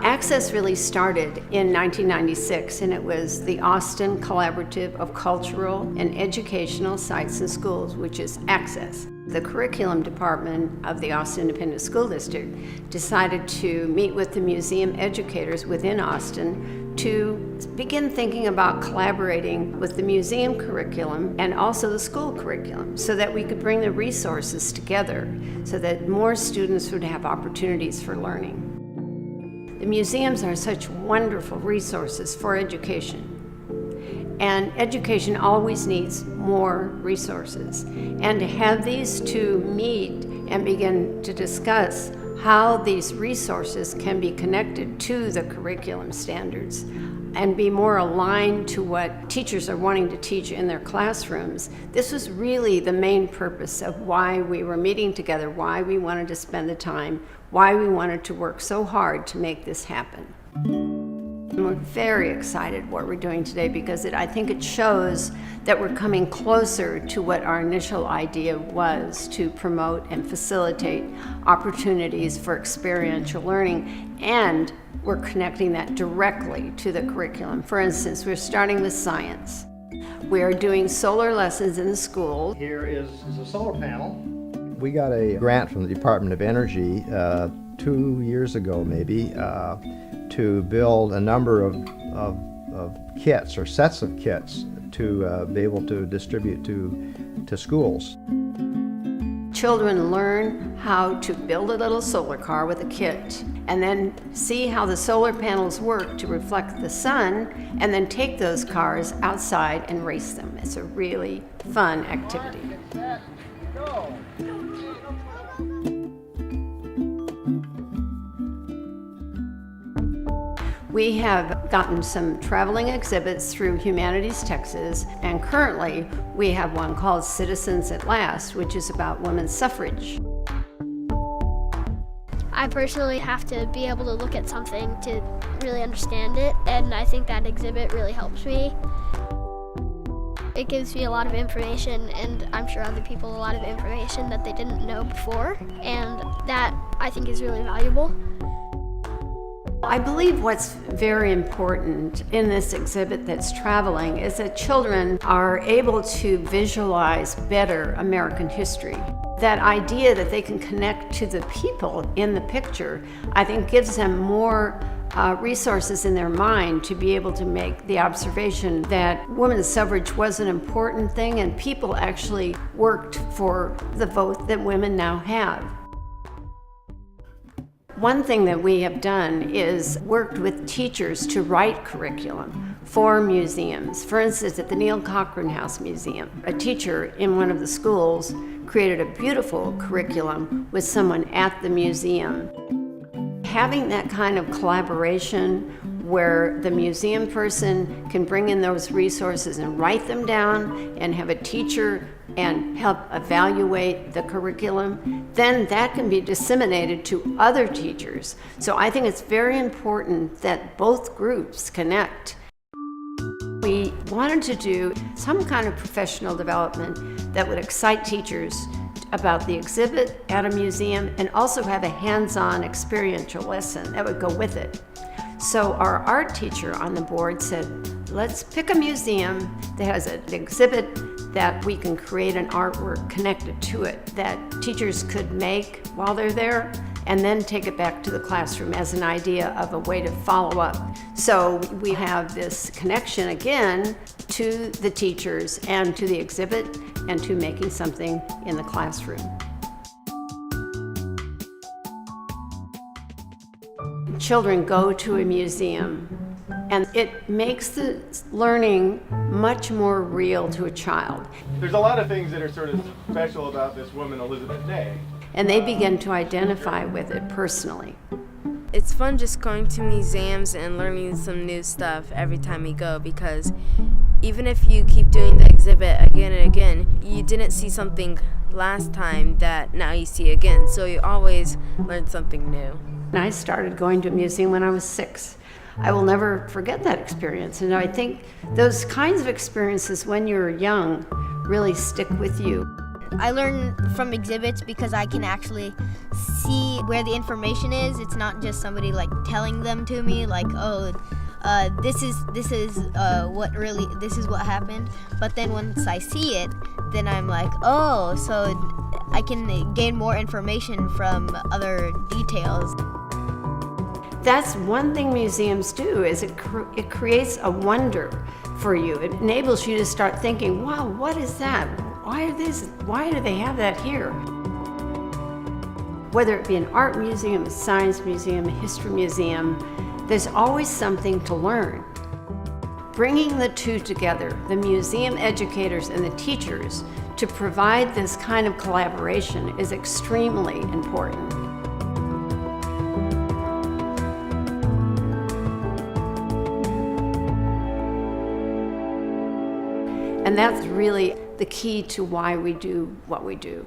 Access really started in 1996, and it was the Austin Collaborative of Cultural and Educational Sites and Schools, which is Access. The curriculum department of the Austin Independent School District decided to meet with the museum educators within Austin to begin thinking about collaborating with the museum curriculum and also the school curriculum so that we could bring the resources together so that more students would have opportunities for learning. The museums are such wonderful resources for education, and education always needs more resources. And to have these two meet and begin to discuss how these resources can be connected to the curriculum standards and be more aligned to what teachers are wanting to teach in their classrooms, this was really the main purpose of why we were meeting together, why we wanted to spend the time, why we wanted to work so hard to make this happen. And we're very excited what we're doing today because I think it shows that we're coming closer to what our initial idea was, to promote and facilitate opportunities for experiential learning, and we're connecting that directly to the curriculum. For instance, we're starting with science. We are doing solar lessons in the school. Here is a solar panel. We got a grant from the Department of Energy 2 years ago maybe to build a number of kits or sets of kits to be able to distribute to schools. Children learn how to build a little solar car with a kit and then see how the solar panels work to reflect the sun and then take those cars outside and race them. It's a really fun activity. Go. We have gotten some traveling exhibits through Humanities Texas, and currently we have one called Citizens at Last, which is about women's suffrage. I personally have to be able to look at something to really understand it, and I think that exhibit really helps me. It gives me a lot of information, and I'm sure other people a lot of information that they didn't know before, and that I think is really valuable. I believe what's very important in this exhibit that's traveling is that children are able to visualize better American history. That idea that they can connect to the people in the picture, I think gives them more resources in their mind to be able to make the observation that women's suffrage was an important thing and people actually worked for the vote that women now have. One thing that we have done is worked with teachers to write curriculum for museums. For instance, at the Neil Cochran House Museum, a teacher in one of the schools created a beautiful curriculum with someone at the museum. Having that kind of collaboration where the museum person can bring in those resources and write them down and have a teacher and help evaluate the curriculum, then that can be disseminated to other teachers. So I think it's very important that both groups connect. We wanted to do some kind of professional development that would excite teachers about the exhibit at a museum and also have a hands-on experiential lesson that would go with it. So our art teacher on the board said, let's pick a museum that has an exhibit that we can create an artwork connected to it that teachers could make while they're there and then take it back to the classroom as an idea of a way to follow up. So we have this connection again to the teachers and to the exhibit and to making something in the classroom. Children go to a museum and it makes the learning much more real to a child. There's a lot of things that are sort of special about this woman, Elizabeth Day. And they begin to identify with it personally. It's fun just going to museums and learning some new stuff every time you go, because even if you keep doing the exhibit again and again, you didn't see something last time that now you see again, so you always learn something new. I started going to a museum when I was 6. I will never forget that experience, and I think those kinds of experiences when you're young really stick with you. I learn from exhibits because I can actually see where the information is. It's not just somebody like telling them to me, like, oh, this is what happened. But then once I see it, then I'm like, oh, so I can gain more information from other details. That's one thing museums do, is it creates a wonder for you. It enables you to start thinking, wow, what is that? Why do they have that here? Whether it be an art museum, a science museum, a history museum, there's always something to learn. Bringing the two together, the museum educators and the teachers, to provide this kind of collaboration is extremely important. And that's really the key to why we do what we do.